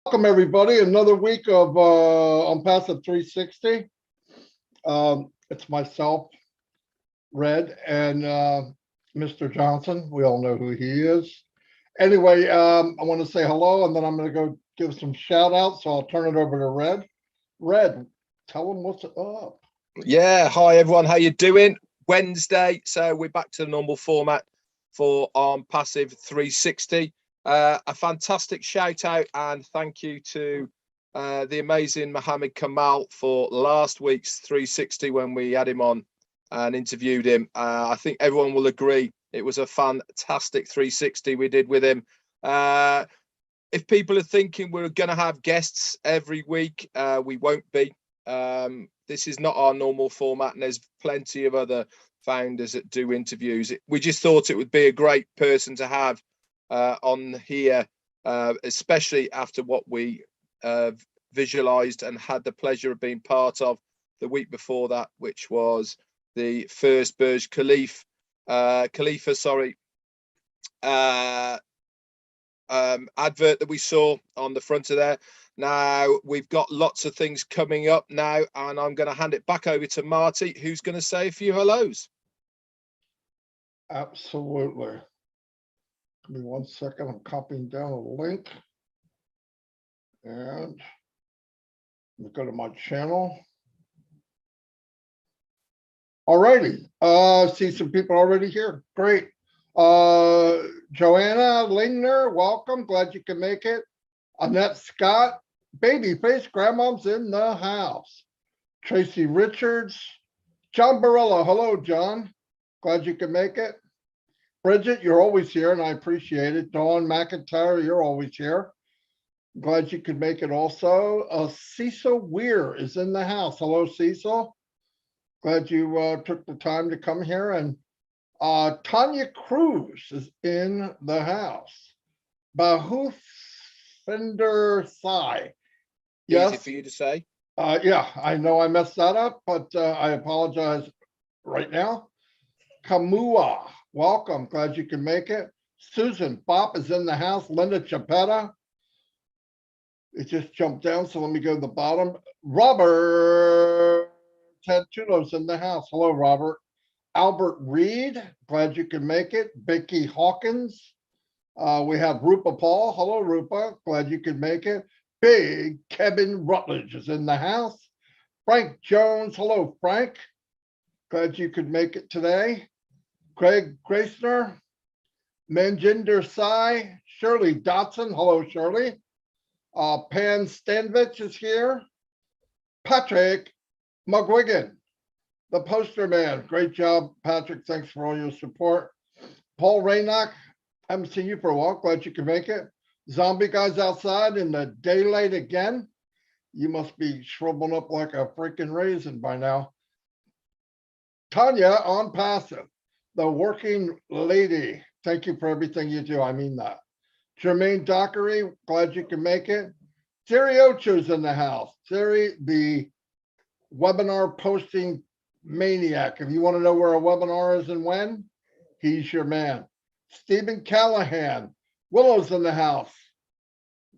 Welcome, everybody. Another week of OnPassive 360. It's myself, Red, and Mr. Johnson. We all know who he is. Anyway, I want to say hello, and then I'm going to go give some shout outs. So I'll turn it over to Red. Red, tell them what's up. Yeah, hi everyone. How you doing? Wednesday, so we're back to the normal format for OnPassive 360. A fantastic shout out and thank you to the amazing Mohammed Kamal for last week's 360 when we had him on and interviewed him. I think everyone will agree it was a fantastic 360 we did with him. If people are thinking we're going to have guests every week, we won't be. This is not our normal format, and there's plenty of other founders that do interviews. We just thought it would be a great person to have on here, especially after what we visualized and had the pleasure of being part of the week before that, which was the first Burj Khalifa advert that we saw on the front of there. Now we've got lots of things coming up now, and I'm going to hand it back over to Marty, who's going to say a few hellos. Absolutely. Give me 1 second. I'm copying down a link. And go to my channel. Alrighty. See some people already here. Great. Joanna Lingner, welcome. Glad you can make it. Annette Scott, Babyface, Grandmom's in the house. Tracy Richards, John Barilla. Hello, John. Glad you can make it. Bridget, you're always here, and I appreciate it. Dawn McIntyre, you're always here. Glad you could make it also. Cecil Weir is in the house. Hello, Cecil. Glad you took the time to come here. And Tanya Cruz is in the house. Bahufender Sai. Yes. Easy for you to say. Yeah, I know I messed that up, but I apologize right now. Kamua, welcome. Glad you can make it. Susan Bop is in the house. Linda Chapetta. It just jumped down, so let me go to the bottom. Robert Tantulo's in the house. Hello, Robert. Albert Reed, glad you can make it. Becky Hawkins. We have Rupa Paul. Hello, Rupa. Glad you could make it. Big Kevin Rutledge is in the house. Frank Jones. Hello, Frank. Glad you could make it today. Craig Gracener. Manjinder Sai. Shirley Dotson. Hello, Shirley. Pan Stanvich is here. Patrick McGuigan, the poster man. Great job, Patrick. Thanks for all your support. Paul Raynock, haven't seen you for a while. Glad you can make it. Zombie guys outside in the daylight again. You must be shriveled up like a freaking raisin by now. Tanya OnPassive, the working lady. Thank you for everything you do. I mean that. Jermaine Dockery, glad you can make it. Siri Ocho's in the house. Siri, the webinar posting maniac. If you want to know where a webinar is and when, he's your man. Stephen Callahan, Willow's in the house.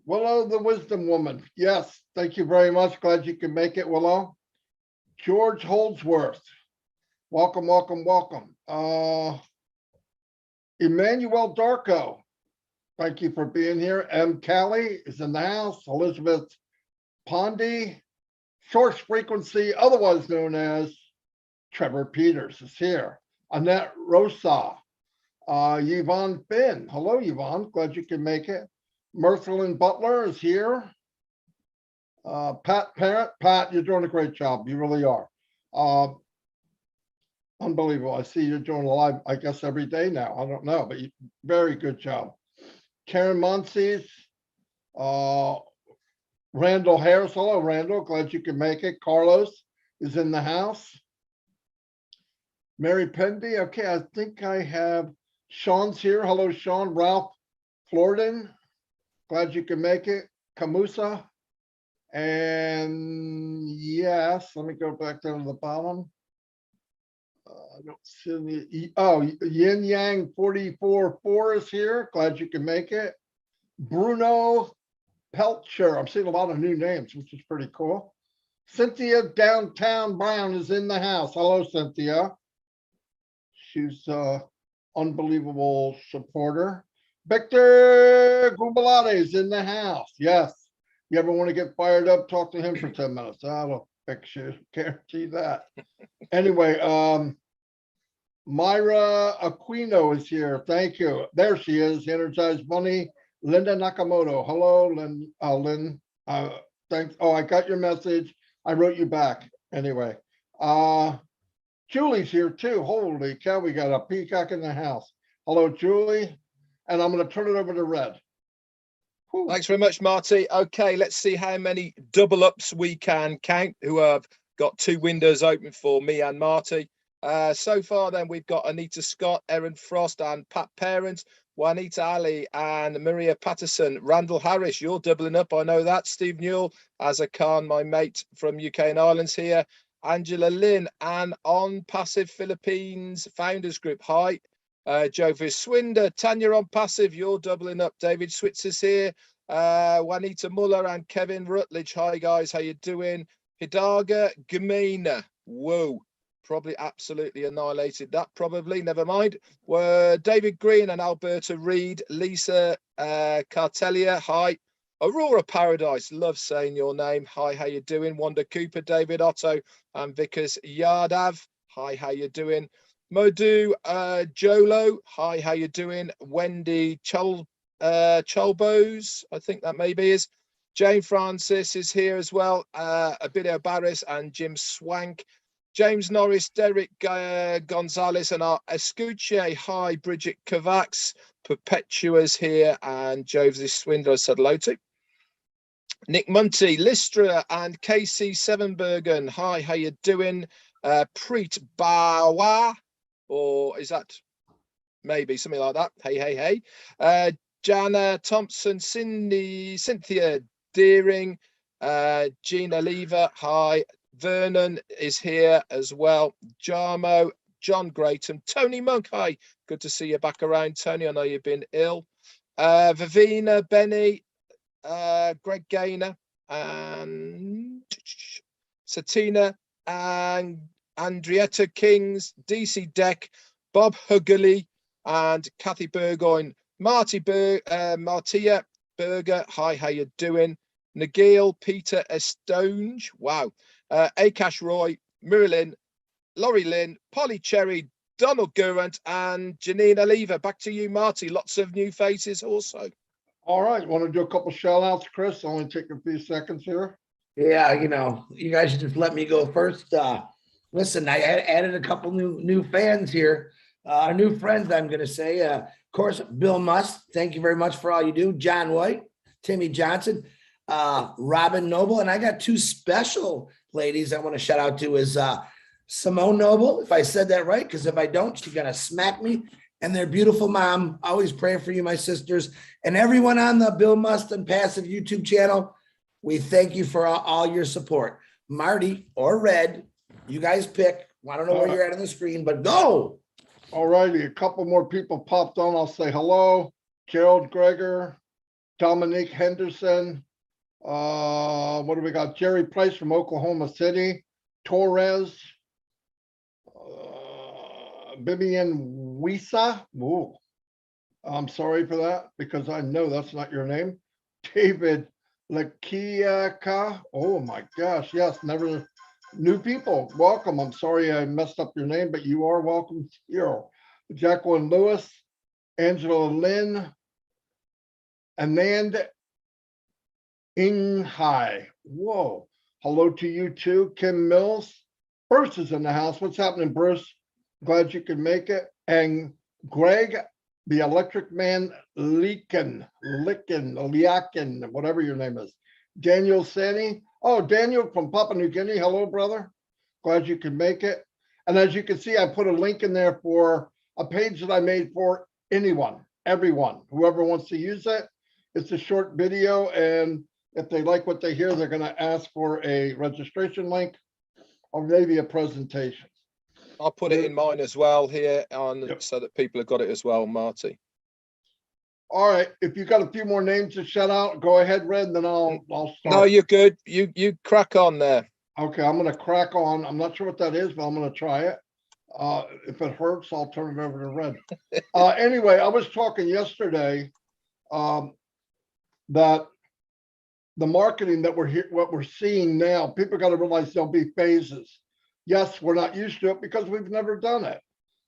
Willow, the wisdom woman. Yes, thank you very much. Glad you can make it, Willow. George Holdsworth, welcome, welcome, welcome. Emmanuel Darko, thank you for being here. M. Callie is in the house. Elizabeth Pondy, Source Frequency, otherwise known as Trevor Peters, is here. Annette Rosa, Yvonne Finn. Hello, Yvonne. Glad you can make it. Merthlin Butler is here. Pat Parent. Pat, you're doing a great job. You really are. Unbelievable. I see you're doing live, I guess, every day now. I don't know, but very good job. Karen Monsees, Randall Harris. Hello, Randall. Glad you can make it. Carlos is in the house. Mary Pendy. Okay, I think I have Sean's here. Hello, Sean. Ralph Florden. Glad you can make it. Camusa. And yes, let me go back down to the bottom. I don't see any. Oh, Yin Yang 44-4 is here. Glad you can make it. Bruno Pelcher. I'm seeing a lot of new names, which is pretty cool. Cynthia Downtown Brown is in the house. Hello, Cynthia. She's unbelievable supporter. Victor Gubalade is in the house. Yes. You ever want to get fired up, talk to him for 10 minutes. I will fix you. Guarantee that. Anyway, Myra Aquino is here. Thank you. There she is. Energized Money. Linda Nakamoto. Hello, Lynn. Lynn. Thanks. Oh, I got your message. I wrote you back. Anyway. Julie's here too. Holy cow, we got a peacock in the house. Hello, Julie. And I'm going to turn it over to Red. Whew. Thanks very much, Marty. Okay, let's see how many double ups we can count who have got 2 windows open for me and Marty. So far, then, we've got Anita Scott, Erin Frost, and Pat Parent, Juanita Ali, and Maria Patterson. Randall Harris, you're doubling up. I know that. Steve Newell, Azza Khan, my mate from UK and Ireland's here. Angela Lynn, and OnPassive Philippines Founders Group. Hi. Jovis Swinder, Tanya OnPassive, you're doubling up. David Switzer's here. Juanita Muller and Kevin Rutledge. Hi, guys. How you doing? Hidaga Gamina. Whoa. Probably absolutely annihilated that, probably. Never mind. David Green and Alberta Reed. Lisa Cartelia. Hi. Aurora Paradise. Love saying your name. Hi, how you doing? Wanda Cooper, David Otto, and Vickers Yardav. Hi, how you doing? Modu Jolo. Hi, how you doing? Wendy Cholbos. I think that maybe is. Jane Francis is here as well. Abidio Barris and Jim Swank. James Norris, Derek Gonzalez, and our Escuche. Hi, Bridget Kovacs. Perpetua's here, and Josie Swindler said hello to. Nick Munty, Listra, and KC Sevenbergen. Hi, how you doing? Preet Bawa, or is that maybe something like that? Hey, hey, hey. Jana Thompson, Cynthia Deering, Gina Lever. Hi. Vernon is here as well. Jarmo, John Grayton, Tony Monk. Hi, good to see you back around, Tony. I know you've been ill. Vivina, Benny, Greg Gaynor, and Satina, and Andrietta Kings, DC Deck, Bob Huggerly, and Kathy Burgoyne. Martia Berger. Hi, how you doing? Nagil, Peter Estonge. Wow. Akash Roy, Marilyn, Laurie Lynn, Polly Cherry, Donald Gurant, and Janina Lever. Back to you, Marty. Lots of new faces also. All right. Want to do a couple shout outs, Chris? Only take a few seconds here. Yeah, you guys should just let me go first. Listen, I added a couple new fans here, new friends, I'm going to say. Of course, Bill Must, thank you very much for all you do. John White, Timmy Johnson, Robin Noble, and I got 2 special ladies I want to shout out to is Simone Noble, if I said that right, because if I don't, she's going to smack me, and their beautiful mom. Always praying for you, my sisters, and everyone on the Bill Must and Passive YouTube channel. We thank you for all your support. Marty or Red, you guys pick. I don't know where you're at on the screen, but go. All righty. A couple more people popped on. I'll say hello. Gerald Greger, Dominique Henderson. What do we got? Jerry Price from Oklahoma City. Torres. Vivian Wisa. Ooh. I'm sorry for that because I know that's not your name. David Lakiaka. Oh my gosh. Yes, never. New people, welcome. I'm sorry I messed up your name, but you are welcome here. Jacqueline Lewis, Angela Lynn, Anand Inghai. Whoa. Hello to you too. Kim Mills. Bruce is in the house. What's happening, Bruce? Glad you could make it. And Greg, the Electric Man Liakin, whatever your name is. Daniel Sani. Oh, Daniel from Papua New Guinea. Hello, brother. Glad you could make it. And as you can see, I put a link in there for a page that I made for anyone, everyone, whoever wants to use it. It's a short video, and if they like what they hear, they're going to ask for a registration link or maybe a presentation. I'll put it in mine as well here on Yep. so that people have got it as well, Marty. All right, if you got a few more names to shout out, go ahead, Red, and then I'll start. No, you're good. You crack on there. Okay, I'm gonna crack on. I'm not sure what that is, but I'm gonna try it. If it hurts, I'll turn it over to Red. Anyway, I was talking yesterday that the marketing that what we're seeing now, people got to realize there'll be phases. Yes, we're not used to it because we've never done it,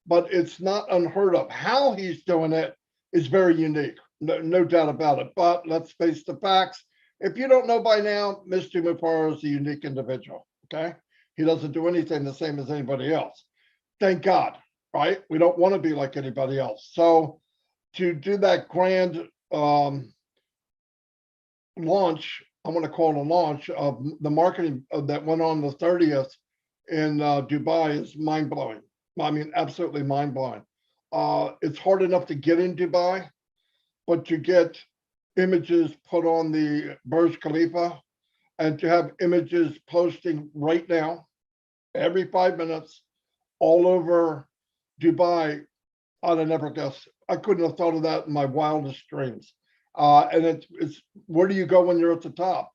but it's not unheard of. How he's doing it is very unique, no doubt about it. But let's face the facts. If you don't know by now, Mr. Mufareh is a unique individual, okay? He doesn't do anything the same as anybody else. Thank God, right? We don't want to be like anybody else. So to do that grand launch, I'm going to call it a launch of the marketing that went on the 30th in Dubai is mind-blowing. I mean, absolutely mind-blowing. It's hard enough to get in Dubai, but to get images put on the Burj Khalifa and to have images posting right now, every 5 minutes, all over Dubai, I'd have never guessed. I couldn't have thought of that in my wildest dreams. And it's where do you go when you're at the top?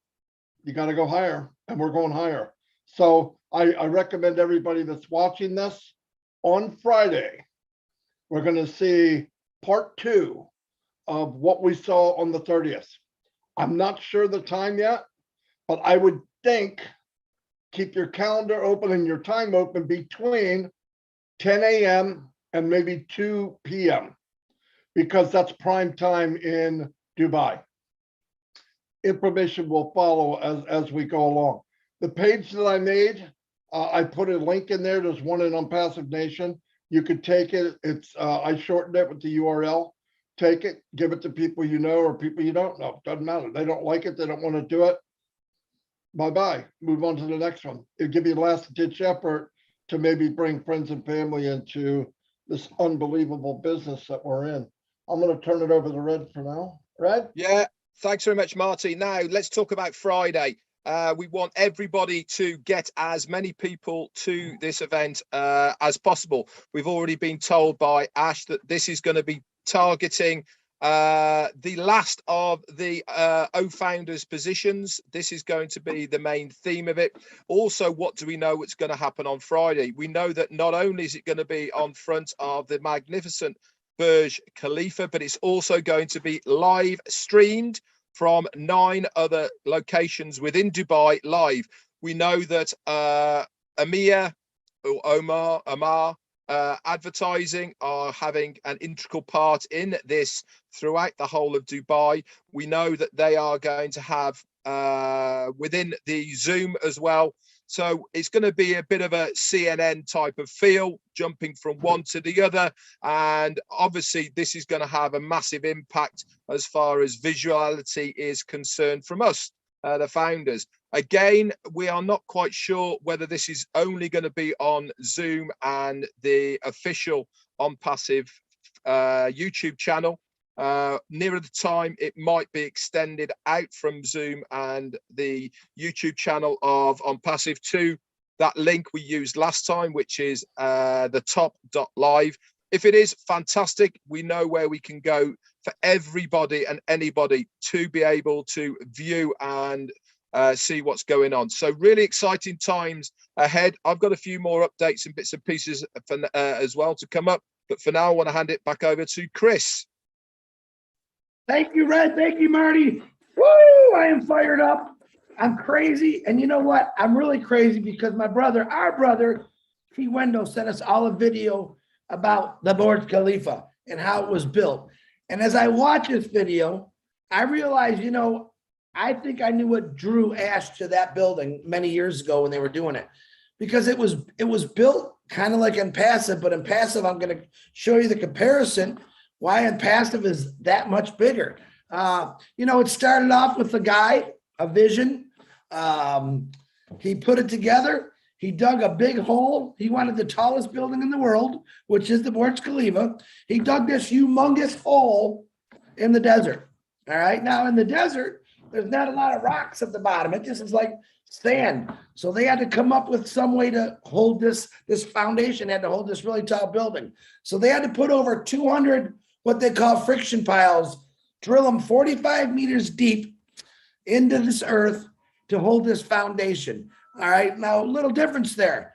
You got to go higher, and we're going higher. So I recommend everybody that's watching this on Friday, we're going to see part 2 of what we saw on the 30th. I'm not sure the time yet, but I would think keep your calendar open and your time open between 10 a.m. and maybe 2 p.m. because that's prime time in Dubai. Information will follow as we go along. The page that I made, I put a link in there. There's one in OnPassive Nation. You could take it. It's I shortened it with the URL. Take it, give it to people you know or people you don't know. Doesn't matter. They don't like it. They don't want to do it. Bye-bye. Move on to the next one. It'll give you a last-ditch effort to maybe bring friends and family into this unbelievable business that we're in. I'm going to turn it over to Red for now. Red? Yeah, thanks very much, Marty. Now, let's talk about Friday. We want everybody to get as many people to this event as possible. We've already been told by Ash that this is going to be targeting the last of the O-founders positions. This is going to be the main theme of it. Also, what do we know what's going to happen on Friday? We know that not only is it going to be on front of the magnificent Burj Khalifa, but it's also going to be live streamed from 9 other locations within Dubai live. We know that Amir or Omar advertising are having an integral part in this throughout the whole of Dubai. We know that they are going to have within the Zoom as well. So it's going to be a bit of a CNN type of feel, jumping from one to the other. And obviously, this is going to have a massive impact as far as visuality is concerned from us, the founders. Again, we are not quite sure whether this is only going to be on Zoom and the official OnPassive YouTube channel. Nearer the time, it might be extended out from Zoom and the YouTube channel of OnPassive to that link we used last time, which is the top.live. If it is fantastic, we know where we can go for everybody and anybody to be able to view and see what's going on. So really exciting times ahead. I've got a few more updates and bits and pieces for, as well to come up. But for now, I want to hand it back over to Chris. Thank you, Red. Thank you, Marty. Woo! I am fired up. I'm crazy. And you know what? I'm really crazy because my brother, our brother, T. Wendell, sent us all a video about the Burj Khalifa and how it was built. And as I watch this video, I realized, you know, I think I knew what drew Ash to that building many years ago when they were doing it, because it was built kind of like OnPassive, but OnPassive, I'm going to show you the comparison why OnPassive is that much bigger. You know, it started off with a guy, a vision. He put it together. He dug a big hole. He wanted the tallest building in the world, which is the Burj Khalifa. He dug this humongous hole in the desert. All right. Now in the desert, there's not a lot of rocks at the bottom. It just is like sand. So they had to come up with some way to hold this foundation had to hold this really tall building. So they had to put over 200 what they call friction piles drill them 45 meters deep into this earth to hold this foundation. All right, now a little difference there.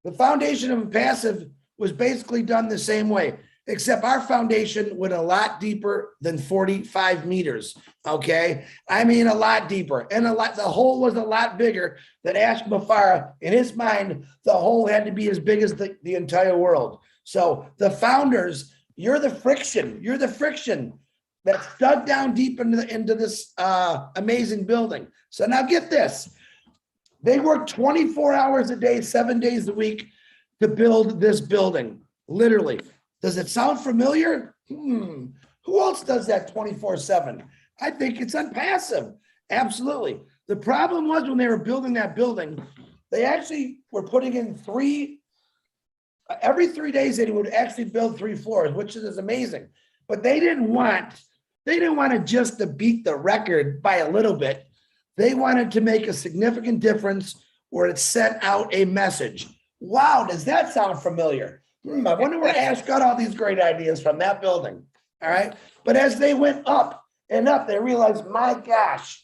The foundation of OnPassive was basically done the same way, except our foundation went a lot deeper than 45 meters. Okay, I mean a lot deeper, and the hole was a lot bigger than Mufareh. In his mind, the hole had to be as big as the entire world. So the founders, you're the friction that's dug down deep into this amazing building. So now get this. They work 24 hours a day, 7 days a week to build this building, literally. Does it sound familiar? Who else does that 24/7? I think it's OnPassive. Absolutely. The problem was when they were building that building, they actually were putting in every 3 days they would actually build 3 floors, which is amazing. But they didn't want to just to beat the record by a little bit. They wanted to make a significant difference where it sent out a message. Wow, does that sound familiar? I wonder where Ash got all these great ideas from that building. All right. But as they went up and up, they realized, my gosh,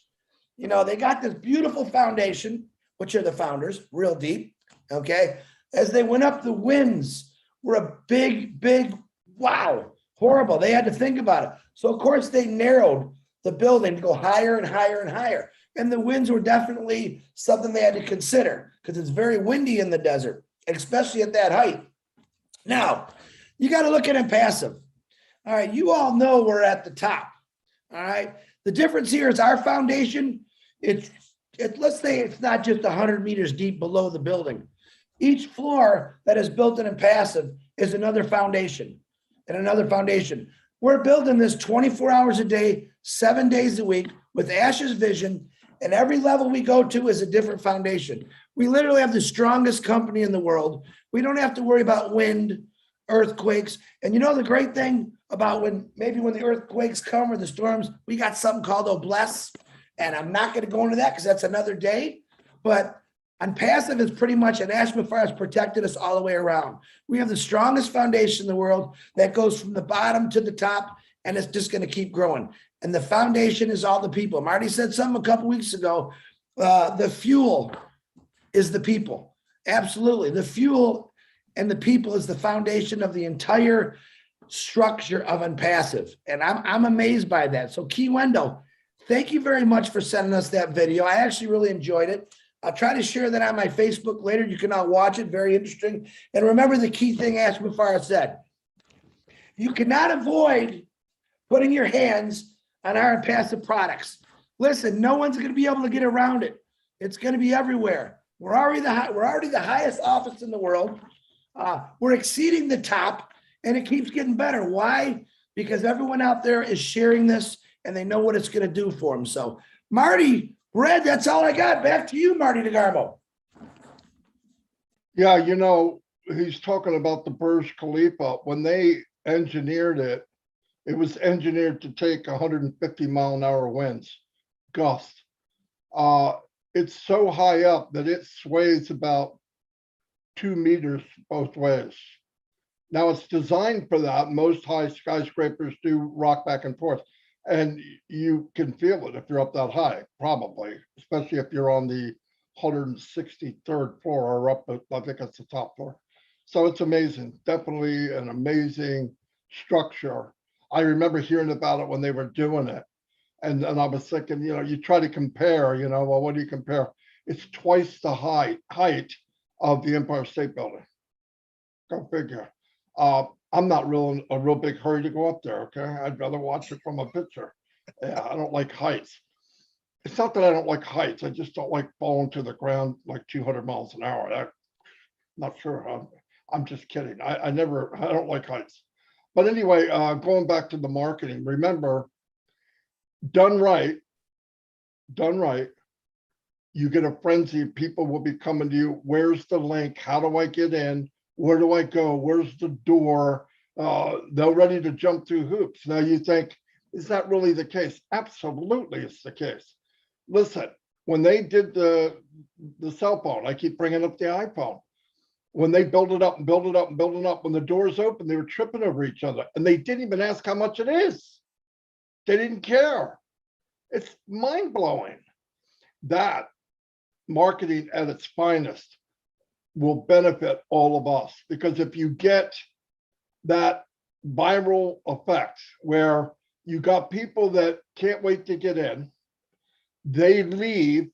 they got this beautiful foundation, which are the founders, real deep. Okay. As they went up, the winds were a big, wow, horrible. They had to think about it. So, of course, they narrowed the building to go higher and higher and higher. And the winds were definitely something they had to consider because it's very windy in the desert, especially at that height. Now, you got to look at OnPassive. All right, you all know we're at the top. All right, the difference here is our foundation. Let's say it's not just 100 meters deep below the building. Each floor that is built in OnPassive is another foundation and another foundation. We're building this 24 hours a day, 7 days a week with Ash's vision, and every level we go to is a different foundation. We literally have the strongest company in the world. We don't have to worry about wind, earthquakes. And the great thing about when the earthquakes come or the storms, we got something called Obless. And I'm not going to go into that because that's another day. But OnPassive is pretty much, and Mufareh has protected us all the way around. We have the strongest foundation in the world that goes from the bottom to the top, and it's just going to keep growing. And the foundation is all the people. Marty said something a couple weeks ago. The fuel is the people. Absolutely. The fuel and the people is the foundation of the entire structure of OnPassive. And I'm amazed by that. So Key Wendo, thank you very much for sending us that video. I actually really enjoyed it. I'll try to share that on my Facebook later. You can all watch it. Very interesting. And remember the key thing Mufareh said. You cannot avoid putting your hands on our OnPassive products. Listen, no one's going to be able to get around it. It's going to be everywhere. We're already the highest office in the world. We're exceeding the top, and it keeps getting better. Why? Because everyone out there is sharing this, and they know what it's going to do for them. So, Marty, Red, that's all I got. Back to you, Marty DeGarmo. Yeah, he's talking about the Burj Khalifa. When they engineered it, it was engineered to take 150-mile-an-hour winds, gusts. It's so high up that it sways about 2 meters both ways. Now it's designed for that. Most high skyscrapers do rock back and forth, and you can feel it if you're up that high, probably, especially if you're on the 163rd floor or up, I think it's the top floor. So it's amazing, definitely an amazing structure. I remember hearing about it when they were doing it. And I was thinking, you try to compare, well, what do you compare? It's twice the height of the Empire State Building. Go figure. I'm not a real big hurry to go up there, okay? I'd rather watch it from a picture. Yeah, I don't like heights. It's not that I don't like heights. I just don't like falling to the ground like 200 miles an hour. I'm not sure. I'm just kidding. I don't like heights. But anyway, going back to the marketing, remember, done right, you get a frenzy. People will be coming to you. Where's the link? How do I get in? Where do I go? Where's the door? They're ready to jump through hoops. Now you think, is that really the case? Absolutely, it's the case. Listen, when they did the cell phone, I keep bringing up the iPhone. When they build it up and build it up and build it up, when the doors open, they were tripping over each other, and they didn't even ask how much it is. They didn't care. It's mind blowing. That marketing at its finest will benefit all of us, because if you get that viral effect where you got people that can't wait to get in, they leave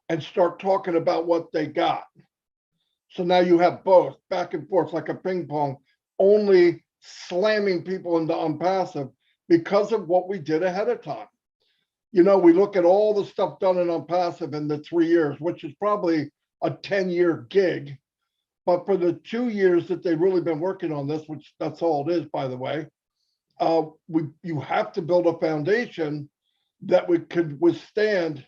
and start talking about what they got. So now you have both back and forth like a ping pong, only slamming people into OnPassive because of what we did ahead of time. You know, we look at all the stuff done in OnPassive in the 3 years, which is probably a 10-year gig. But for the 2 years that they've really been working on this, which that's all it is, by the way, you have to build a foundation that could withstand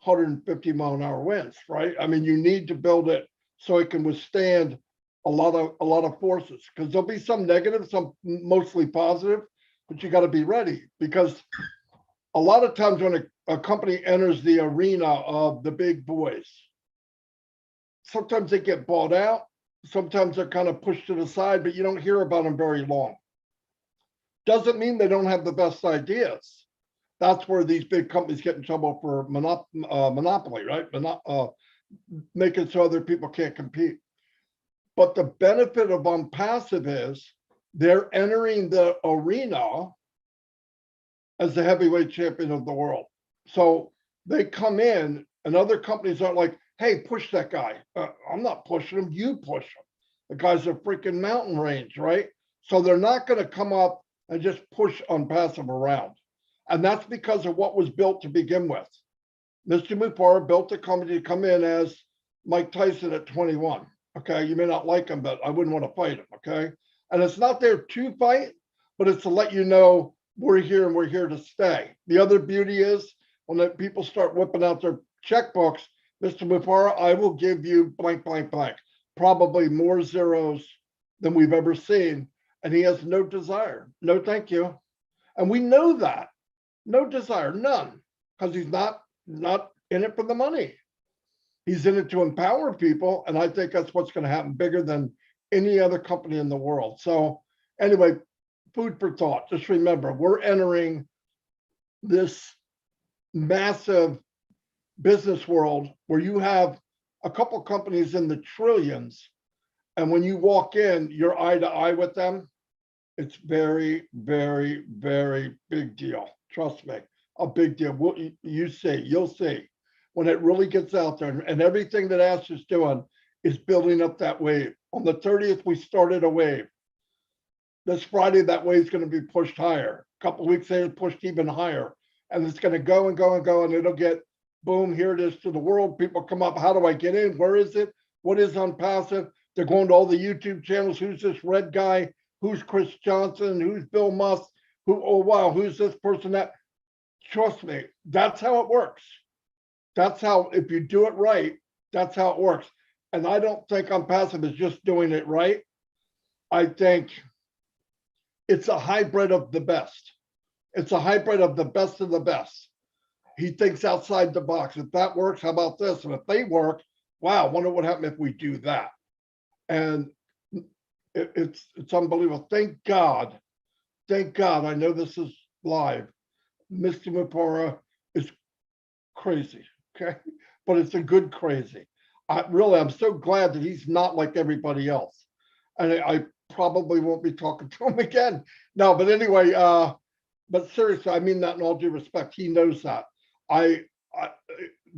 150-mile-an-hour winds, right? I mean, you need to build it so it can withstand a lot of forces, because there'll be some negative, some mostly positive, but you got to be ready, because a lot of times when a company enters the arena of the big boys, sometimes they get bought out, sometimes they're kind of pushed to the side, but you don't hear about them very long. Doesn't mean they don't have the best ideas. That's where these big companies get in trouble for monopoly, right? Making so other people can't compete. But the benefit of OnPassive is they're entering the arena as the heavyweight champion of the world. So they come in and other companies aren't like, hey, push that guy. I'm not pushing him, you push him. The guy's a freaking mountain range, right? So they're not going to come up and just push OnPassive around. And that's because of what was built to begin with. Mr. Mufareh built the company to come in as Mike Tyson at 21. Okay, you may not like him, but I wouldn't want to fight him. Okay, and it's not there to fight, but it's to let you know we're here and we're here to stay. The other beauty is when the people start whipping out their checkbooks, Mr. Mufareh, I will give you blank, blank, blank, probably more zeros than we've ever seen. And he has no desire. No, thank you. And we know that. No desire, none, because he's not in it for the money. He's in it to empower people. And I think that's what's going to happen bigger than any other company in the world. So anyway, food for thought. Just remember, we're entering this massive business world where you have a couple companies in the trillions. And when you walk in, you're eye to eye with them. It's very, very, very big deal. Trust me, a big deal. You'll see when it really gets out there, and everything that Ash is doing is building up that wave. On the 30th, we started a wave. This Friday, that wave is going to be pushed higher. A couple of weeks later, pushed even higher. And it's going to go and go and go, and it'll get, boom, here it is to the world. People come up, how do I get in? Where is it? What is OnPassive? They're going to all the YouTube channels. Who's this red guy? Who's Chris Johnson? Who's Bill Musk? Who, oh, wow, who's this person that? Trust me, that's how it works. That's how, if you do it right, that's how it works. And I don't think OnPassive is just doing it right. I think it's a hybrid of the best. It's a hybrid of the best of the best. He thinks outside the box. If that works, how about this? And if they work, wow, I wonder what happens if we do that. And it's unbelievable. Thank God. Thank God. I know this is live. Mr. Mufareh is crazy, okay? But it's a good crazy. I'm so glad that he's not like everybody else. And I probably won't be talking to him again. No, but anyway, but seriously, I mean that in all due respect. He knows that.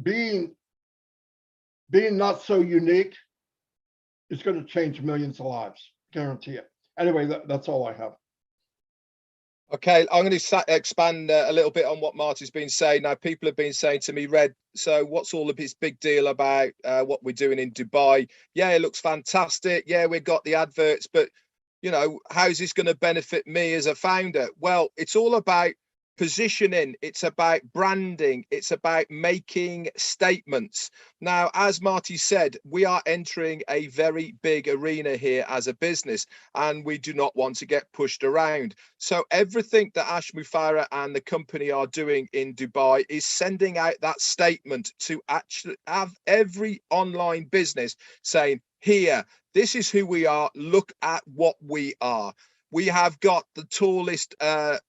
Being not so unique is going to change millions of lives. Guarantee it. Anyway, that's all I have. Okay, I'm going to expand a little bit on what Marty's been saying. Now, people have been saying to me, Red, so what's all of this big deal about what we're doing in Dubai? Yeah, it looks fantastic. Yeah, we've got the adverts, but, you know, how's this going to benefit me as a founder? Well, it's all about positioning. It's about branding. It's about making statements. Now, as Marty said, we are entering a very big arena here as a business, and we do not want to get pushed around. So everything that Ash Mufareh and the company are doing in Dubai is sending out that statement to actually have every online business saying, here, this is who we are. Look at what we are. We have got the tallest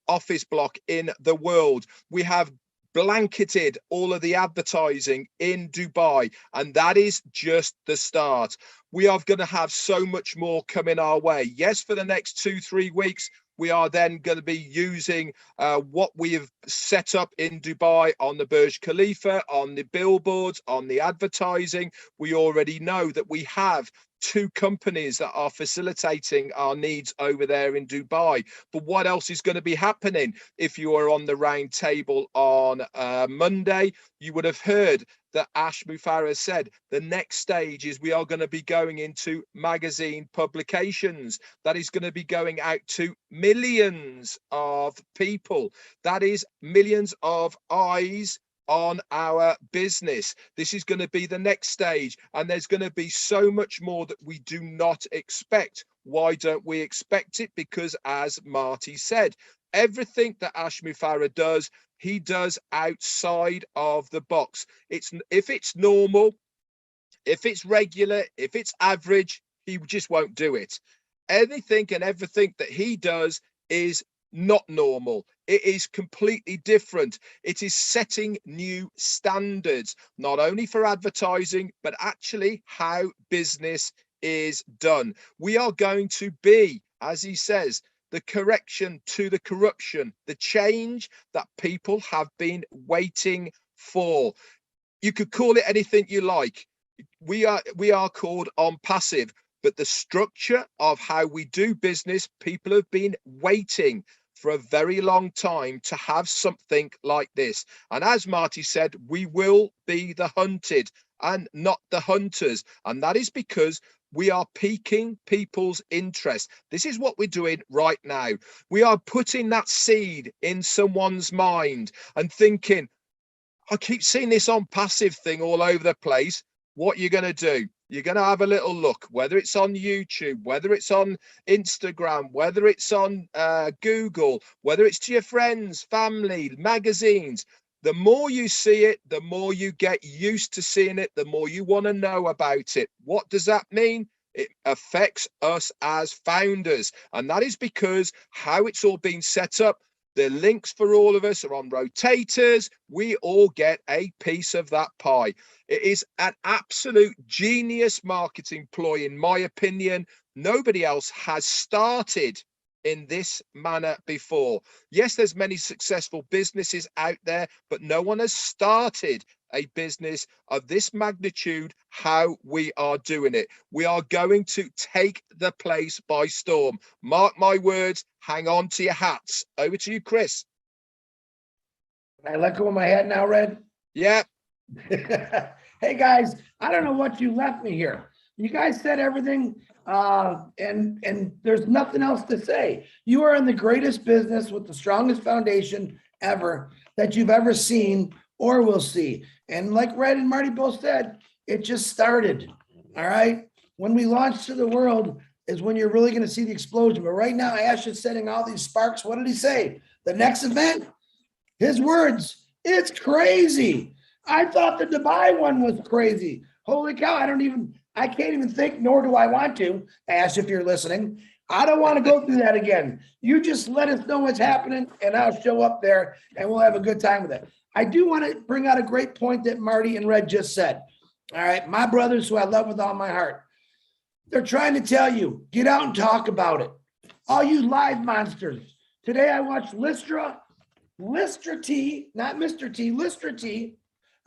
office block in the world. We have blanketed all of the advertising in Dubai, and that is just the start. We are going to have so much more coming our way. Yes, for the next 2-3 weeks, we are then going to be using what we have set up in Dubai on the Burj Khalifa, on the billboards, on the advertising. We already know that we have 2 companies that are facilitating our needs over there in Dubai. But what else is going to be happening? If you are on the round table on Monday, you would have heard that Ash Mufareh said the next stage is we are going to be going into magazine publications. That is going to be going out to millions of people. That is millions of eyes on our business. This is going to be the next stage, and there's going to be so much more that we do not expect. Why don't we expect it? Because as Marty said, everything that Ash Mufareh does, he does outside of the box. If it's normal, if it's regular, if it's average, he just won't do it. Anything and everything that he does is not normal. It is completely different. It is setting new standards, not only for advertising, but actually how business is done. We are going to be, as he says, the correction to the corruption, the change that people have been waiting for. You could call it anything you like. We are called OnPassive, but the structure of how we do business, people have been waiting for a very long time to have something like this. And as Marty said, we will be the hunted and not the hunters. And that is because we are piquing people's interest. This is what we're doing right now. We are putting that seed in someone's mind and thinking, I keep seeing this OnPassive thing all over the place. What are you going to do? You're going to have a little look, whether it's on YouTube, whether it's on Instagram, whether it's on Google, whether it's to your friends, family, magazines. The more you see it, the more you get used to seeing it, the more you want to know about it. What does that mean? It affects us as founders. And that is because how it's all been set up, the links for all of us are on rotators. We all get a piece of that pie. It is an absolute genius marketing ploy, in my opinion. Nobody else has started in this manner before. Yes, there's many successful businesses out there, but no one has started a business of this magnitude how we are doing it. We are going to take the place by storm. Mark my words, hang on to your hats. Over to you, Chris. Can I let go of my hat now, Red? Yeah. Hey guys, I don't know what you left me here. You guys said everything, and there's nothing else to say. You are in the greatest business with the strongest foundation ever that you've ever seen or will see. And like Red and Marty both said, it just started. All right. When we launch to the world is when you're really going to see the explosion. But right now, Ash is setting all these sparks. What did he say? The next event, his words, it's crazy. I thought the Dubai one was crazy. Holy cow. I can't even think, nor do I want to. Ash, if you're listening, I don't want to go through that again. You just let us know what's happening and I'll show up there and we'll have a good time with it. I do want to bring out a great point that Marty and Red just said. All right, my brothers who I love with all my heart, they're trying to tell you, get out and talk about it. All you live monsters. Today I watched Lister T, not Mr. T, Lister T,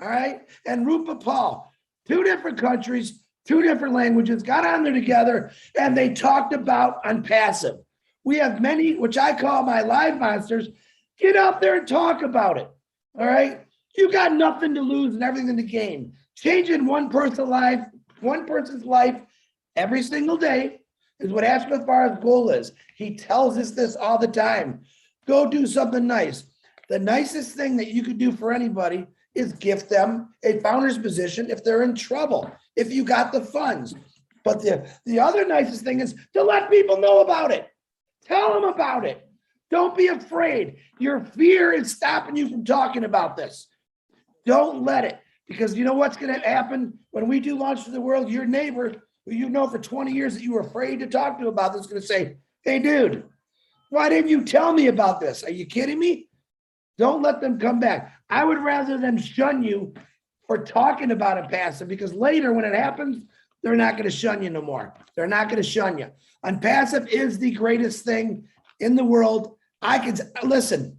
all right, and Rupa Paul, 2 different countries, 2 different languages, got on there together, and they talked about OnPassive. We have many, which I call my live monsters. Get out there and talk about it. All right. You got nothing to lose and everything to gain. Changing one person's life every single day is what Ash Mufareh's goal is. He tells us this all the time. Go do something nice. The nicest thing that you could do for anybody is gift them a founder's position if they're in trouble, if you got the funds. But the other nicest thing is to let people know about it. Tell them about it. Don't be afraid. Your fear is stopping you from talking about this. Don't let it, because you know what's going to happen when we do launch to the world? Your neighbor, who you know for 20 years that you were afraid to talk to about this, is going to say, hey, dude, Why didn't you tell me about this? Are you kidding me? Don't let them come back. I would rather them shun you for talking about OnPassive, because later when it happens, they're not going to shun you no more. They're not going to shun you. OnPassive is the greatest thing in the world. I can listen.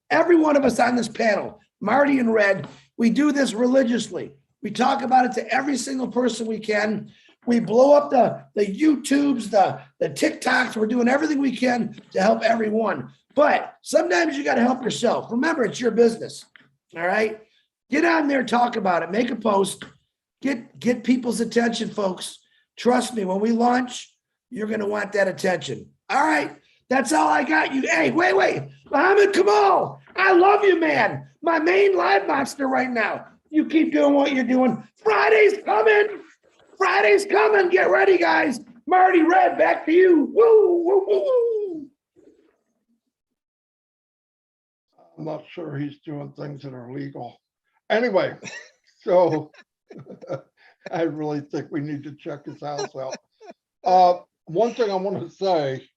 Every one of us on this panel, Marty and Red, we do this religiously. We talk about it to every single person we can. We blow up the YouTubes, the TikToks. We're doing everything we can to help everyone. But sometimes you got to help yourself. Remember, it's your business. All right. Get on there, talk about it, make a post, get people's attention, folks. Trust me, when we launch, you're going to want that attention. All right. That's all I got you. Hey, wait. Muhammad Kamal, I love you, man. My main live monster right now. You keep doing what you're doing. Friday's coming. Friday's coming. Get ready, guys. Marty, Red, back to you. Woo, woo, woo, woo. I'm not sure he's doing things that are legal. Anyway, so I really think we need to check his house out. One thing I want to say,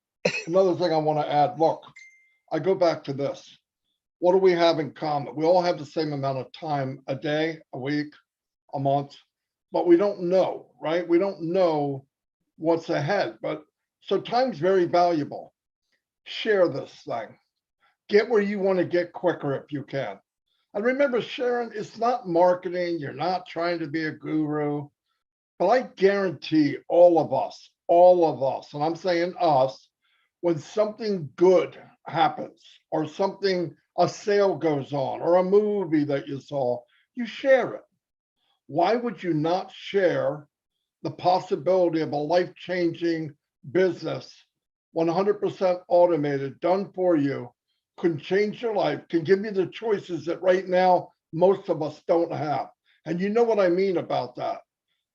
another thing I want to add, look, I go back to this. What do we have in common? We all have the same amount of time a day, a week, a month, but we don't know, right? We don't know what's ahead, but so time's very valuable. Share this thing. Get where you want to get quicker if you can. And remember, Sharon, it's not marketing. You're not trying to be a guru, but I guarantee all of us, and I'm saying us, when something good happens or a sale goes on or a movie that you saw, you share it. Why would you not share the possibility of a life-changing business, 100% automated, done for you, can change your life, can give you the choices that right now most of us don't have. And you know what I mean about that.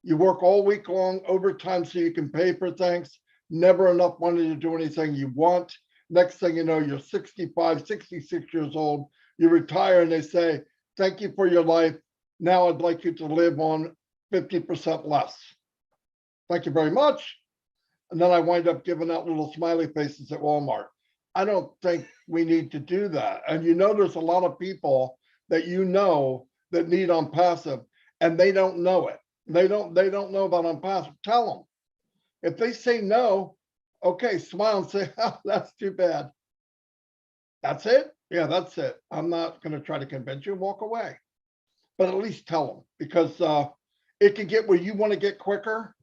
You work all week long, overtime, so you can pay for things, never enough money to do anything you want. Next thing you know, you're 65, 66 years old, you retire and they say, thank you for your life. Now I'd like you to live on 50% less. Thank you very much. And then I wind up giving out little smiley faces at Walmart. I don't think we need to do that. And you know, there's a lot of people that you know that need OnPassive and they don't know it. They don't know about OnPassive. Tell them. If they say no, okay, smile and say, oh, that's too bad. That's it? Yeah, that's it. I'm not going to try to convince you, walk away. But at least tell them, because it can get where you want to get quicker.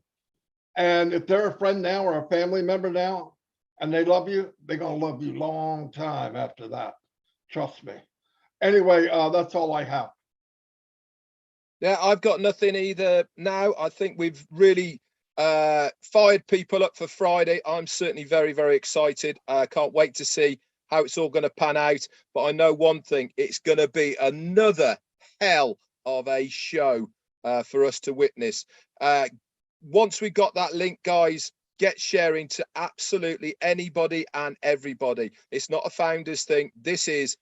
And if they're a friend now or a family member now, and they love you, they're going to love you long time after that. Trust me. Anyway, that's all I have. Yeah, I've got nothing either now. I think we've really fired people up for Friday. I'm certainly very, very excited. I can't wait to see how it's all going to pan out. But I know one thing, it's going to be another hell of a show for us to witness. Once we got that link, guys, get sharing to absolutely anybody and everybody. It's not a founders thing. This is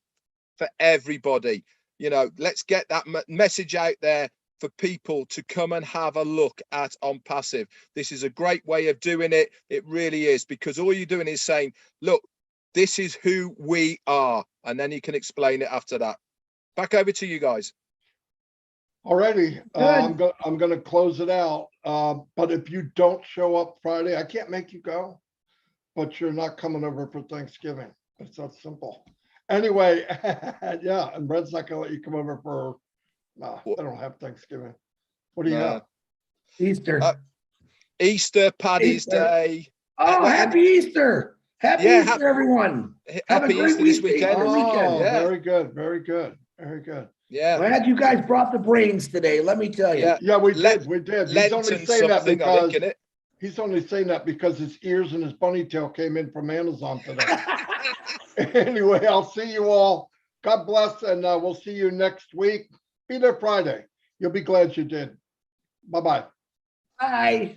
for everybody. You know, let's get that message out there for people to come and have a look at OnPassive. This is a great way of doing it. It really is, because all you're doing is saying, look, this is who we are. And then you can explain it after that. Back over to you guys. Alrighty, I'm going to close it out. But if you don't show up Friday, I can't make you go, but you're not coming over for Thanksgiving. It's that simple. Anyway, yeah, and Red's not going to let you come over for, no, they don't have Thanksgiving. What do you have? Easter. Easter, Paddy's Day. Oh, happy Easter. Happy Easter, everyone. Have a great Easter this weekend. Oh, yeah. Very good, very good, very good. Yeah. Glad you guys brought the brains today, let me tell you. Yeah, we did. He's only saying that because he's only saying that because his ears and his bunny tail came in from Amazon today. Anyway, I'll see you all. God bless, and we'll see you next week. Be there Friday. You'll be glad you did. Bye-bye. Bye.